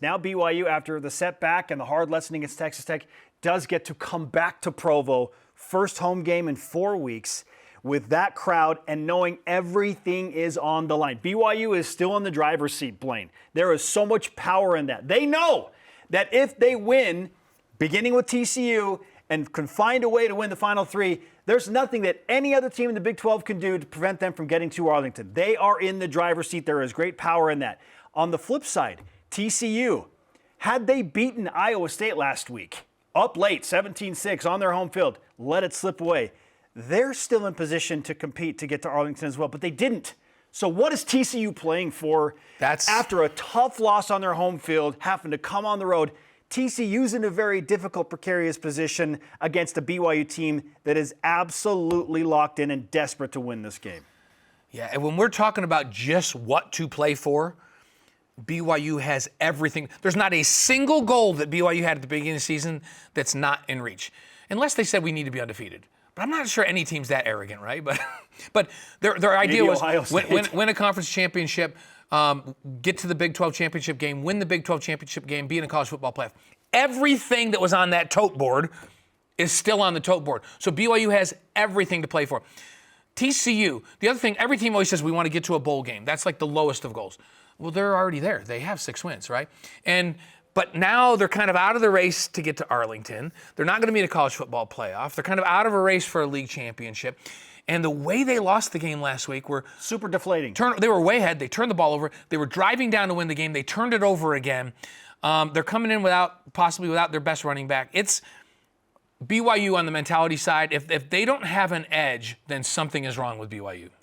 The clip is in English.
Now BYU, after the setback and the hard lesson against Texas Tech, does get to come back to Provo. First home game in 4 weeks with that crowd and knowing everything is on the line. BYU is still in the driver's seat, Blaine. There is so much power in that. They know that if they win, beginning with TCU, and can find a way to win the Final Three, there's nothing that any other team in the Big 12 can do to prevent them from getting to Arlington. They are in the driver's seat. There is great power in that. On the flip side, TCU, had they beaten Iowa State last week, up late, 17-6 on their home field, let it slip away, they're still in position to compete to get to Arlington as well, but they didn't. So what is TCU playing for after a tough loss on their home field, having to come on the road? TCU's in a very difficult, precarious position against a BYU team that is absolutely locked in and desperate to win this game. Yeah, and when we're talking about just what to play for, BYU has everything. There's not a single goal that BYU had at the beginning of the season that's not in reach, unless they said we need to be undefeated. But I'm not sure any team's that arrogant, right? But their idea was win a conference championship, get to the Big 12 championship game, win the Big 12 championship game, be in a college football playoff. Everything that was on that tote board is still on the tote board. So BYU has everything to play for. TCU, the other thing, every team always says we want to get to a bowl game. That's like the lowest of goals. Well, they're already there. They have 6 wins, right? But now they're kind of out of the race to get to Arlington. They're not going to be in a college football playoff. They're kind of out of a race for a league championship. And the way they lost the game last week were super deflating. They were way ahead. They turned the ball over. They were driving down to win the game. They turned it over again. They're coming in possibly without their best running back. It's BYU on the mentality side. If they don't have an edge, then something is wrong with BYU.